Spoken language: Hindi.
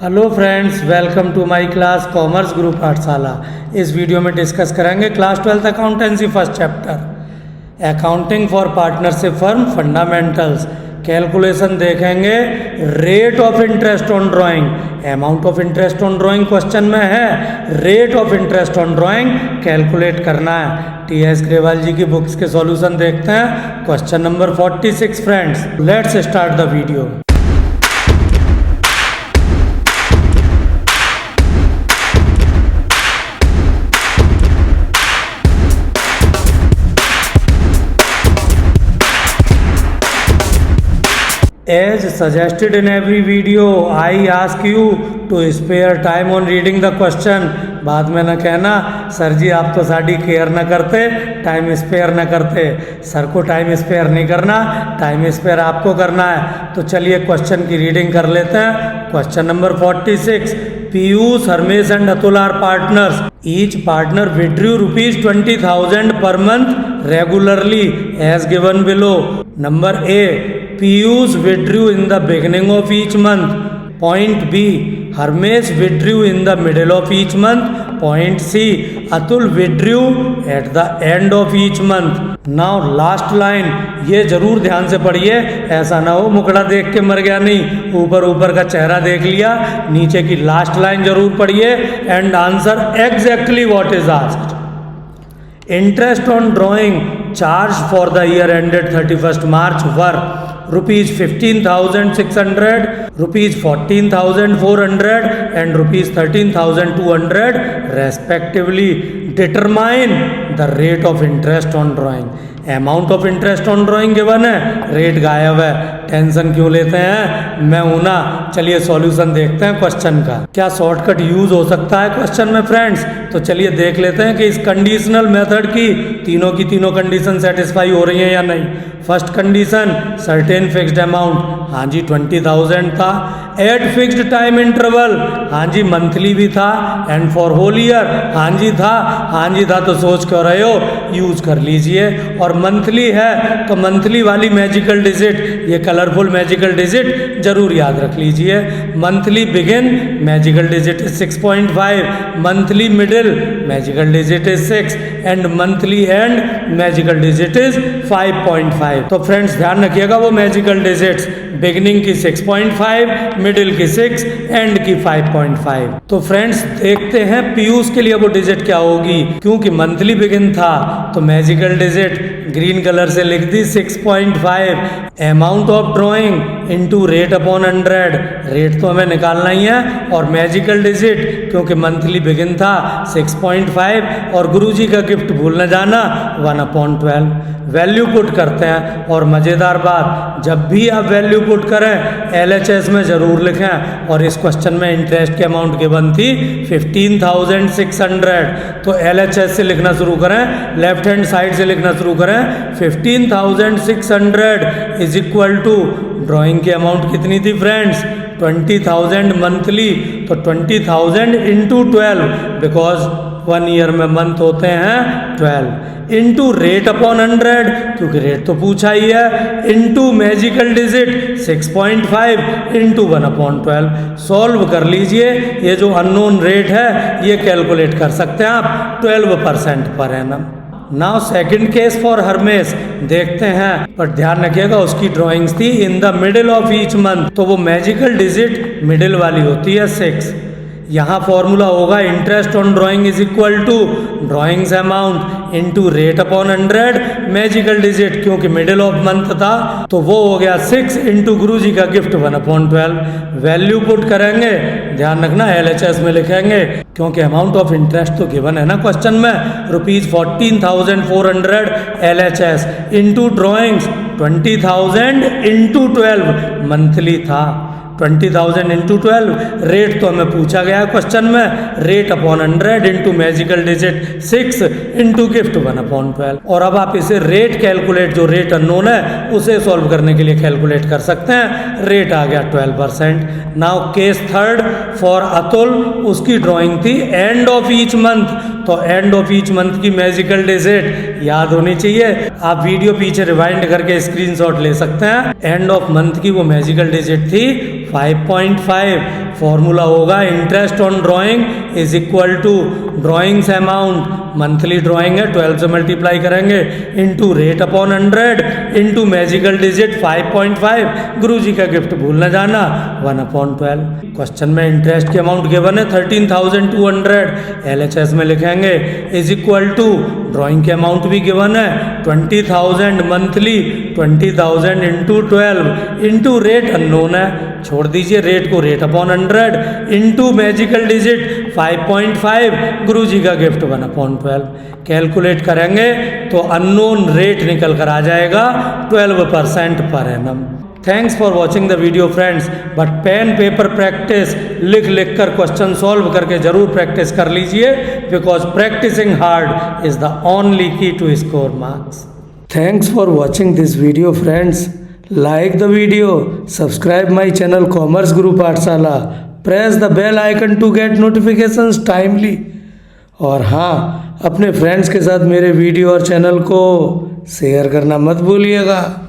Hello friends, welcome to my class commerce group Pathshala. इस वीडियो में डिस्कस करेंगे class 12th accountancy first chapter accounting for partnership firm fundamentals. Calculation देखेंगे rate of interest on drawing, amount of interest on drawing question में है, rate of interest on drawing calculate करना है। टी.एस. ग्रेवाल जी की बुक्स के सॉल्यूशन देखते हैं। Question number 46 friends, let's start the video. As suggested in every video, I ask you to spare time on reading the question। बाद में ना कहना सर जी आप तो साड़ी केयर ना करते, टाइम स्पेयर ना करते। सर को टाइम स्पेयर नहीं करना, टाइम स्पेयर आपको करना है। तो चलिए क्वेश्चन की रीडिंग कर लेते हैं। Question number 46, Piyush, Harmesh and Atul are partners. Each partner withdrew ₹20,000 per month regularly as given below। Number A, Piyush withdrew in the beginning of each month. Point B, Harmesh withdrew in the middle of each month. Point C, Atul withdrew at the end of each month. Now last line, ये जरूर ध्यान से पढ़िए, ऐसा ना हो मुकड़ा देख के मर गया नहीं, ऊपर ऊपर का चेहरा देख लिया। नीचे की लास्ट लाइन जरूर पढ़िए and answer exactly what is asked. Interest on drawing charged for the year ended 31st March were ₹15,600, ₹14,400 and ₹13,200 respectively। Determine the rate of interest on drawing। Amount of interest on drawing given है, रेट गायब है, टेंशन क्यों लेते हैं, मैं हूं ना। चलिए सॉल्यूशन देखते हैं क्वेश्चन का। क्या शॉर्टकट यूज हो सकता है क्वेश्चन में फ्रेंड्स? तो चलिए देख लेते हैं कि इस कंडीशनल मेथड की तीनों कंडीशन सेटिस्फाई हो रही हैं या नहीं। First condition, certain fixed amount, हाँ जी 20,000 था। एट फिक्स्ड टाइम इंटरवल, हाँ जी मंथली भी था। एंड फॉर होल ईयर, हाँ जी था तो सोच क्यों रहे हो, यूज कर लीजिए। और मंथली है तो मंथली वाली मैजिकल डिजिट, ये कलरफुल मैजिकल डिजिट जरूर याद रख लीजिए। Monthly begin magical digit is 6.5, monthly middle magical digit is 6 and monthly and magical digit is 5.5। तो फ्रेंड्स ध्यान रखिएगा वो मैजिकल डिजिट्स, बिगिनिंग की 6.5, मिडिल की 6 एंड की 5.5। तो फ्रेंड्स देखते हैं पीयूष के लिए वो डिजिट क्या होगी। क्योंकि मंथली बिगिन था तो मैजिकल डिजिट ग्रीन कलर से लिख दी 6.5। Amount of drawing into rate upon 100, rate तो हमें निकालना ही है। और मैजिकल डिजिट क्योंकि मंथली बिगिन था 6.5 और गुरुजी का गिफ्ट भूल न जाना 1/12। वैल्यू पुट करते हैं और मज़ेदार बात, जब भी आप वैल्यू पुट करें LHS में ज़रूर लिखें। और इस क्वेश्चन में इंटरेस्ट के अमाउंट गिवन थी 15,600, तो LHS से लिखना शुरू करें, लेफ्ट हैंड साइड से लिखना शुरू करें। 15,600 इज इक्वल टू ड्राइंग की अमाउंट कितनी थी फ्रेंड्स, 20,000 मंथली, तो 20,000 इंटू 12 बिकॉज 1 ईयर में मंथ होते हैं 12, इंटू रेट अपॉन 100 क्योंकि रेट तो पूछा ही है, into magical digit 6.5 into 1/12। Solve कर लीजिए, ये जो अननोन रेट है ये कैलकुलेट कर सकते हैं आप 12% पर annum. Now second case for Harmesh देखते हैं, पर ध्यान रखिएगा उसकी ड्राइंग्स थी in the middle of each month, तो वो मैजिकल डिजिट मिडिल वाली होती है 6। यहाँ फॉर्मूला होगा interest on drawing is equal to drawings amount into rate upon 100 magical digit, क्योंकि मिडिल ऑफ मंथ था तो वो हो गया 6 इंटू गुरुजी का गिफ्ट 1/12। वैल्यू पुट करेंगे, ध्यान रखना LHS में लिखेंगे क्योंकि अमाउंट ऑफ इंटरेस्ट तो गिवन है ना क्वेश्चन में, ₹14,400 LHS into drawings 20,000 into 12 monthly था, 20,000 इंटू 12। रेट तो हमें पूछा गया क्वेश्चन में, rate upon 100 into magical digit 6 into gift 1/12। और अब आप इसे रेट कैलकुलेट, जो रेट अननोन है उसे सॉल्व करने के लिए कैलकुलेट कर सकते हैं। रेट आ गया 12%। Now case third for Atul, उसकी ड्राइंग थी एंड ऑफ ईच मंथ, तो एंड ऑफ ईच मंथ की मैजिकल डिजिट याद होनी चाहिए। आप वीडियो पीछे रिवाइंड करके स्क्रीनशॉट ले सकते हैं। एंड ऑफ मंथ की वो मैजिकल डिजिट थी 5.5। फॉर्मूला होगा interest on drawing is equal to drawings amount, monthly drawing है 12 से मल्टीप्लाई करेंगे, into rate upon 100 into magical digit 5.5। गुरु जी का गिफ्ट भूल न जाना 1/12। क्वेश्चन में इंटरेस्ट की अमाउंट गिवन है 13,200, LHS में लिखेंगे इज इक्वल टू ड्राइंग के अमाउंट भी गिवन है 20,000 monthly, 20,000 into 12 into rate unknown है, छोड़ दीजिए रेट को, rate upon 100 into magical digit 5.5। गुरु जी का गिफ्ट 1/12। कैलकुलेट करेंगे तो अननोन रेट निकल कर आ जाएगा 12% पर annum. Thanks for watching the video friends, but pen paper practice, लिख लिख कर क्वेश्चन सॉल्व करके जरूर प्रैक्टिस कर लीजिए, because practicing hard is the only key to score marks. Thanks for watching this video friends, like the video, subscribe my channel commerce Guru Pathshala, press the bell icon to get notifications timely. और हाँ, अपने फ्रेंड्स के साथ मेरे वीडियो और चैनल को शेयर करना मत भूलिएगा।